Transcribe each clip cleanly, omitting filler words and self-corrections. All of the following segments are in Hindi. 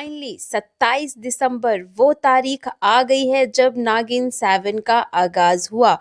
फाइनली 27 दिसंबर वो तारीख आ गई है जब नागिन 7 का आगाज हुआ।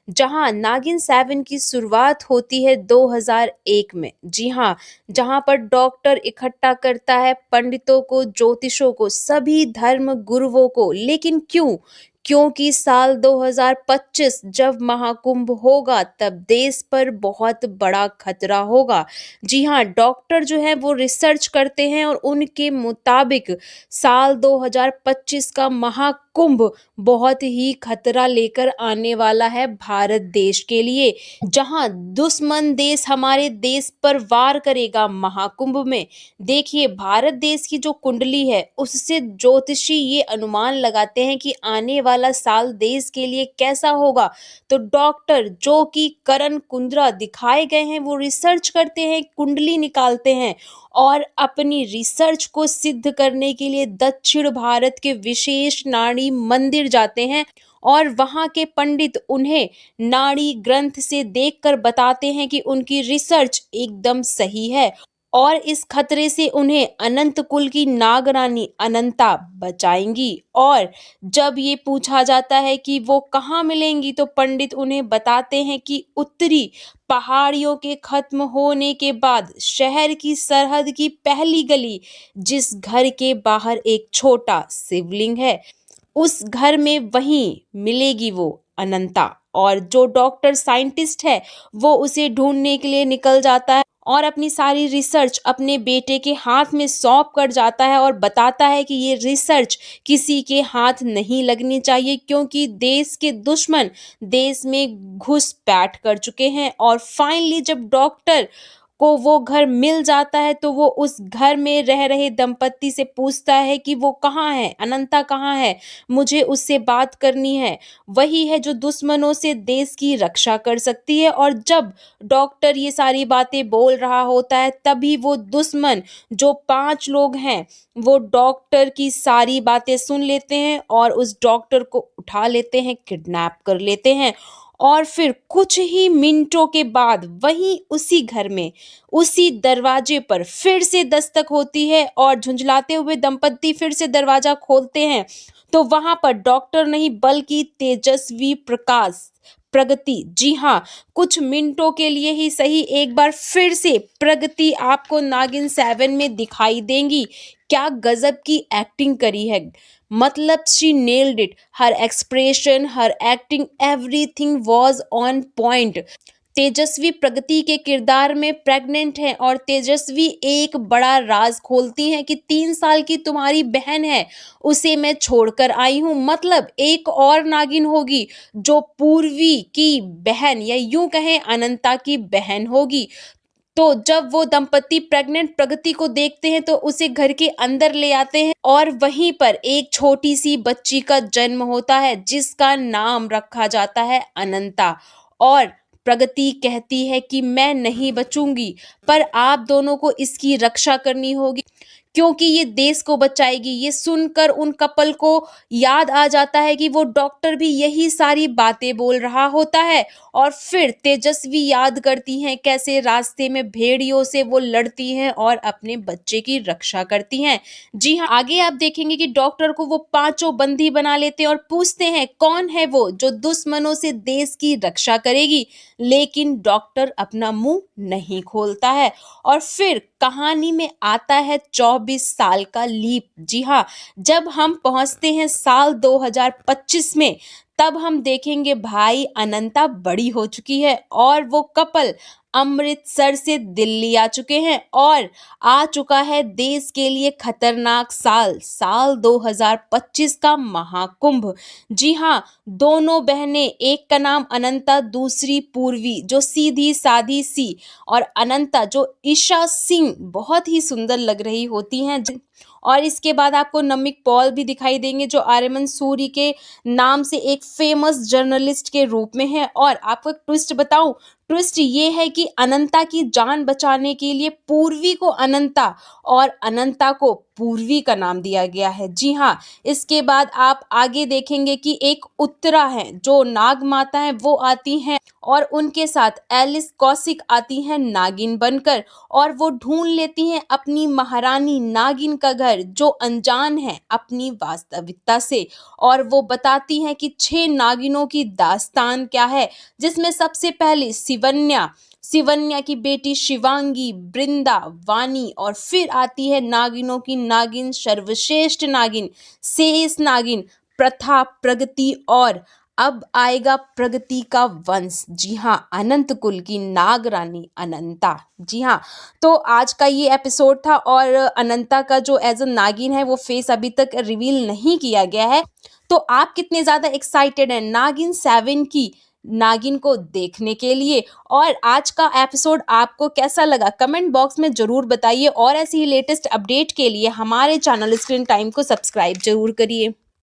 जहां नागिन 7 की शुरुआत होती है 2001 में। जी हाँ, जहां पर डॉक्टर इकट्ठा करता है पंडितों को, ज्योतिषों को, सभी धर्म गुरुओं को। लेकिन क्यों? क्योंकि साल 2025 जब महाकुंभ होगा तब देश पर बहुत बड़ा खतरा होगा। जी हाँ, डॉक्टर जो है वो रिसर्च करते हैं और उनके मुताबिक साल 2025 का महाकुंभ बहुत ही खतरा लेकर आने वाला है भारत देश के लिए। जहां दुश्मन देश हमारे देश पर वार करेगा महाकुंभ में। देखिए, भारत देश की जो कुंडली है उससे ज्योतिषी ये अनुमान लगाते हैं कि आने वाला साल देश के लिए कैसा होगा। तो डॉक्टर जो कि करण कुंद्रा दिखाए गए हैं वो रिसर्च करते हैं, कुंडली निकालते हैं और अपनी रिसर्च को सिद्ध करने के लिए दक्षिण भारत के विशेष नाड़ी मंदिर जाते हैं और वहां के पंडित उन्हें नाड़ी ग्रंथ से देखकर बताते हैं कि उनकी रिसर्च एकदम सही है और इस खतरे से उन्हें अनंत कुल की नागरानी अनंता बचाएंगी। और जब ये पूछा जाता है कि वो कहाँ मिलेंगी तो पंडित उन्हें बताते हैं कि उत्तरी पहाड़ियों के खत्म होने के बाद शहर की सरहद की पहली गली, जिस घर के बाहर एक छोटा शिवलिंग है, उस घर में वहीं मिलेगी वो अनंता। और जो डॉक्टर साइंटिस्ट है वो उसे ढूंढने के लिए निकल जाता है और अपनी सारी रिसर्च अपने बेटे के हाथ में सौंप कर जाता है और बताता है कि ये रिसर्च किसी के हाथ नहीं लगनी चाहिए क्योंकि देश के दुश्मन देश में घुसपैठ कर चुके हैं। और फाइनली जब डॉक्टर को वो घर मिल जाता है तो वो उस घर में रह रहे दंपत्ति से पूछता है कि वो कहाँ है, अनंता कहाँ है, मुझे उससे बात करनी है। वही है जो दुश्मनों से देश की रक्षा कर सकती है। और जब डॉक्टर ये सारी बातें बोल रहा होता है तभी वो दुश्मन जो 5 लोग हैं वो डॉक्टर की सारी बातें सुन लेते हैं और उस डॉक्टर को उठा लेते हैं, किडनैप कर लेते हैं। और फिर कुछ ही मिनटों के बाद वहीं उसी घर में उसी दरवाजे पर फिर से दस्तक होती है और झुंझलाते हुए दंपत्ति फिर से दरवाजा खोलते हैं तो वहां पर डॉक्टर नहीं बल्कि तेजस्वी प्रकाश प्रगति, जी हाँ, कुछ मिनटों के लिए ही सही एक बार फिर से प्रगति आपको नागिन 7 में दिखाई देंगी। क्या गजब की एक्टिंग करी है, मतलब शी नेल्ड इट, हर एक्सप्रेशन, हर acting, everything was on point. Tejasvi Pragati के किरदार में प्रेग्नेंट है और तेजस्वी एक बड़ा राज खोलती हैं कि 3 साल की तुम्हारी बहन है, उसे मैं छोड़कर आई हूँ। मतलब एक और नागिन होगी जो पूर्वी की बहन या यूं कहें अनंता की बहन होगी। तो जब वो दंपत्ति प्रेग्नेंट प्रगति को देखते हैं तो उसे घर के अंदर ले आते हैं और वहीं पर एक छोटी सी बच्ची का जन्म होता है जिसका नाम रखा जाता है अनंता। और प्रगति कहती है कि मैं नहीं बचूंगी पर आप दोनों को इसकी रक्षा करनी होगी क्योंकि ये देश को बचाएगी। ये सुनकर उन कपल को याद आ जाता है कि वो डॉक्टर भी यही सारी बातें बोल रहा होता है। और फिर तेजस्वी याद करती हैं कैसे रास्ते में भेड़ियों से वो लड़ती हैं और अपने बच्चे की रक्षा करती हैं। जी हाँ, आगे आप देखेंगे कि डॉक्टर को वो 5 बंदी बना लेते हैं और पूछते हैं कौन है वो जो दुश्मनों से देश की रक्षा करेगी। लेकिन डॉक्टर अपना मुंह नहीं खोलता है। और फिर कहानी में आता है 24 साल का लीप। जी हाँ, जब हम पहुंचते हैं साल 2025 में तब हम देखेंगे भाई अनंता बड़ी हो चुकी है और वो कपल अमृतसर से दिल्ली आ चुके हैं और आ चुका है देश के लिए खतरनाक साल 2025 का महाकुंभ। जी हाँ, दोनों बहनें, एक का नाम अनंता दूसरी पूर्वी जो सीधी साधी सी और अनंता जो ईशा सिंह बहुत ही सुंदर लग रही होती हैं। और इसके बाद आपको नमिक पॉल भी दिखाई देंगे जो आर्यमन सूरी के नाम से एक फेमस जर्नलिस्ट के रूप में है। और आपको एक ट्विस्ट बताऊं, ट्विस्ट ये है कि अनंता की जान बचाने के लिए पूर्वी को अनंता और अनंता को पूर्वी का नाम दिया गया है। जी हाँ, इसके बाद आप आगे देखेंगे कि एक उत्तरा है, जो नाग माता है वो आती हैं और उनके साथ एलिस कौशिक आती हैं नागिन बनकर और वो ढूंढ लेती हैं अपनी महारानी नागिन का घर, जो अनजान है अपनी वास्तविकता से, और वो बताती हैं कि 6 नागिनों की दास्तान क्या है, जिसमें सबसे पहले शिवन्या की बेटी शिवांगी, बृंदा, वाणी, और फिर आती है नागिनों की नागिन, सर्वश्रेष्ठ नागिन, शेष नागिन, प्रथा, प्रगति, और अब आएगा प्रगति का वंश। जी हाँ, अनंत कुल की नाग रानी अनंता। जी हाँ, तो आज का ये एपिसोड था और अनंता का जो एज अ नागिन है वो फेस अभी तक रिवील नहीं किया गया है। तो आप कितने ज़्यादा एक्साइटेड हैं नागिन 7 की नागिन को देखने के लिए, और आज का एपिसोड आपको कैसा लगा कमेंट बॉक्स में ज़रूर बताइए, और ऐसी ही लेटेस्ट अपडेट के लिए हमारे चैनल स्क्रीन टाइम को सब्सक्राइब जरूर करिए।